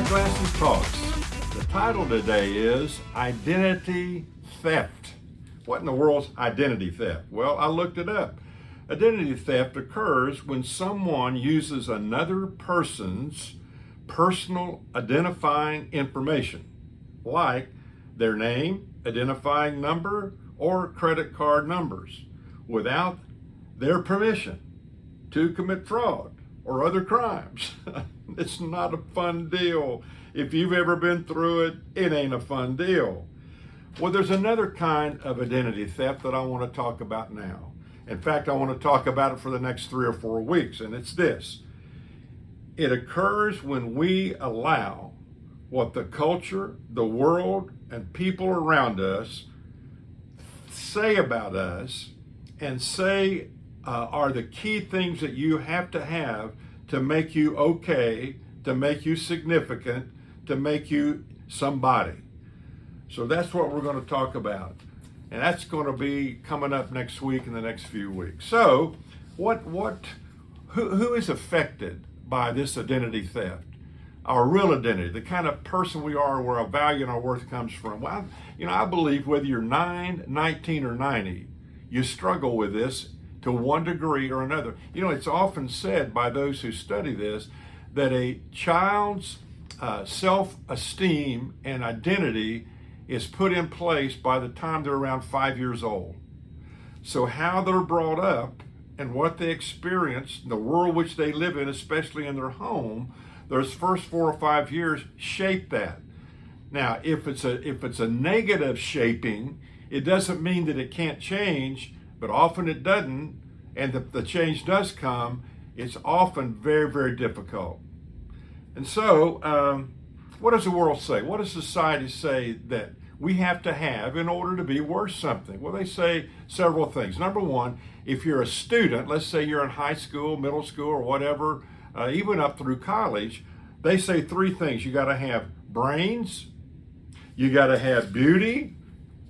Glasses Talks. The title today is Identity Theft. What in the world's identity theft? Well, I looked it up. Identity theft occurs when someone uses another person's personal identifying information, like their name, identifying number, or credit card numbers, without their permission to commit fraud or other crimes. It's not a fun deal. If you've ever been through it, it ain't a fun deal. Well, there's another kind of identity theft that I want to talk about now. In fact, I want to talk about it for the next 3 or 4 weeks, and it's this. It occurs when we allow what the culture, the world, and people around us say about us and say are the key things that you have to make you okay, to make you significant, to make you somebody. So that's what we're going to talk about. And that's going to be coming up next week in the next few weeks. So who is affected by this identity theft? Our real identity, the kind of person we are, where our value and our worth comes from. Well, I believe whether you're 9, 19, or 90, you struggle with this to one degree or another. It's often said by those who study this that a child's self-esteem and identity is put in place by the time they're around 5 years old. So how they're brought up and what they experience, the world which they live in, especially in their home, those first 4 or 5 years shape that. Now, if it's a negative shaping, it doesn't mean that it can't change, but often it doesn't, and the change does come, it's often very, very difficult. And so, what does the world say? What does society say that we have to have in order to be worth something? Well, they say several things. Number one, if you're a student, let's say you're in high school, middle school, or whatever, even up through college, they say 3 things. You got to have brains, you got to have beauty,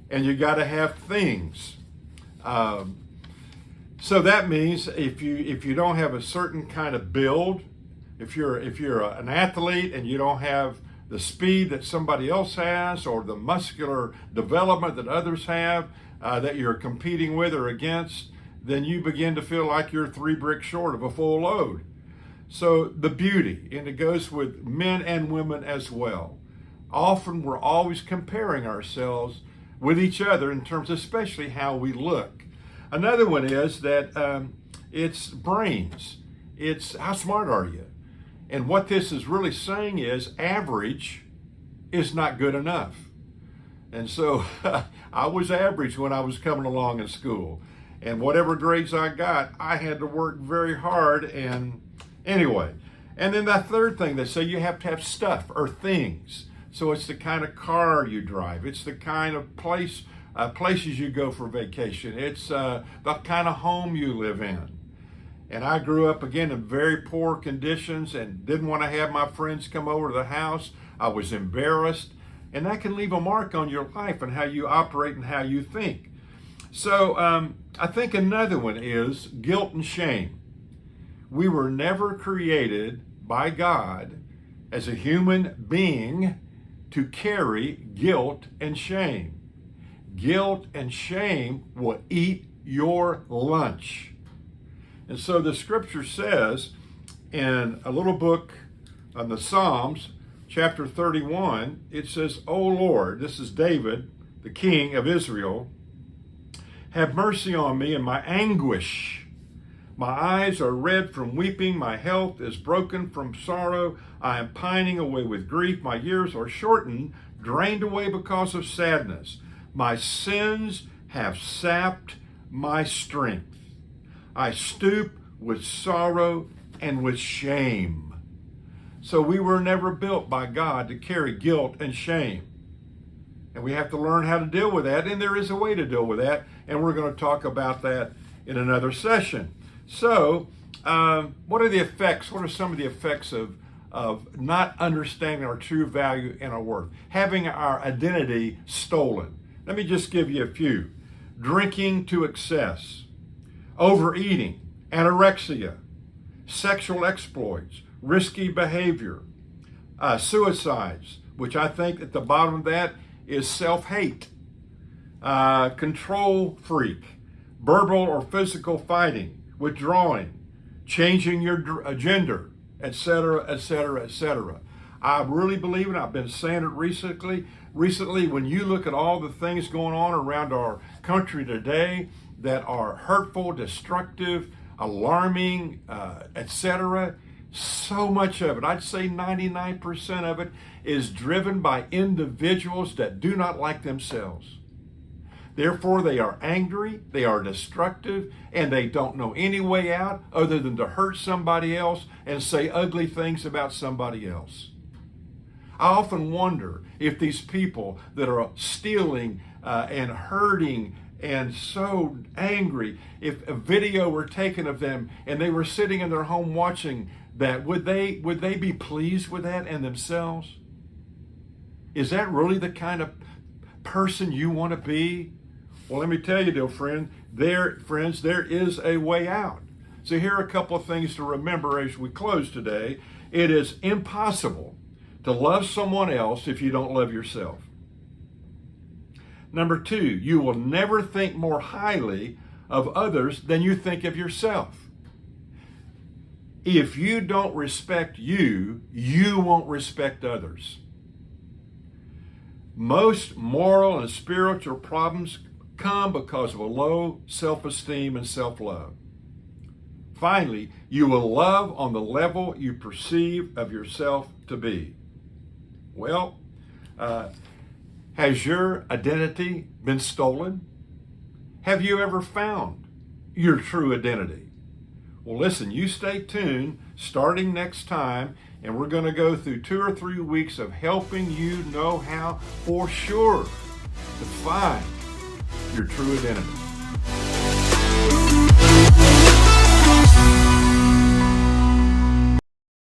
and you got to have things. So that means if you don't have a certain kind of build, if you're an athlete and you don't have the speed that somebody else has, or the muscular development that others have, that you're competing with or against, then you begin to feel like you're 3 bricks short of a full load. So the beauty, and it goes with men and women as well. Often we're always comparing ourselves with each other in terms, especially how we look. Another one is that it's brains. It's how smart are you? And what this is really saying is average is not good enough. And so I was average when I was coming along in school. And whatever grades I got, I had to work very hard. And anyway, and then that third thing, they say you have to have stuff or things. So it's the kind of car you drive. It's the kind of places you go for vacation. It's the kind of home you live in. And I grew up, again, in very poor conditions and didn't want to have my friends come over to the house. I was embarrassed. And that can leave a mark on your life and how you operate and how you think. So I think another one is guilt and shame. We were never created by God as a human being to carry guilt and shame. Guilt and shame will eat your lunch. And so the scripture says in a little book on the Psalms, chapter 31, it says, "O Lord," this is David, the king of Israel, "have mercy on me in my anguish. My eyes are red from weeping. My health is broken from sorrow. I am pining away with grief. My years are shortened, drained away because of sadness. My sins have sapped my strength. I stoop with sorrow and with shame." So we were never built by God to carry guilt and shame. And we have to learn how to deal with that, and there is a way to deal with that, and we're going to talk about that in another session. So, what are the effects? What are some of the effects of not understanding our true value and our worth? Having our identity stolen. Let me just give you a few. Drinking to excess, overeating, anorexia, sexual exploits, risky behavior, suicides, which I think at the bottom of that is self-hate, control freak, verbal or physical fighting, withdrawing, changing your gender, etc., etc., etc. I really believe, and I've been saying it recently, when you look at all the things going on around our country today that are hurtful, destructive, alarming, etc., so much of it, I'd say 99% of it, is driven by individuals that do not like themselves. Therefore, they are angry, they are destructive, and they don't know any way out other than to hurt somebody else and say ugly things about somebody else. I often wonder if these people that are stealing and hurting and so angry, if a video were taken of them and they were sitting in their home watching that, would they be pleased with that and themselves? Is that really the kind of person you want to be? Well, let me tell you, dear friend, there is a way out. So here are a couple of things to remember as we close today. It is impossible to love someone else if you don't love yourself. Number 2, you will never think more highly of others than you think of yourself. If you don't respect you, you won't respect others. Most moral and spiritual problems come because of a low self-esteem and self-love. Finally, you will love on the level you perceive of yourself to be. Well, has your identity been stolen? Have you ever found your true identity? Well, listen, you stay tuned starting next time, and we're going to go through 2 or 3 weeks of helping you know how for sure to find your true identity.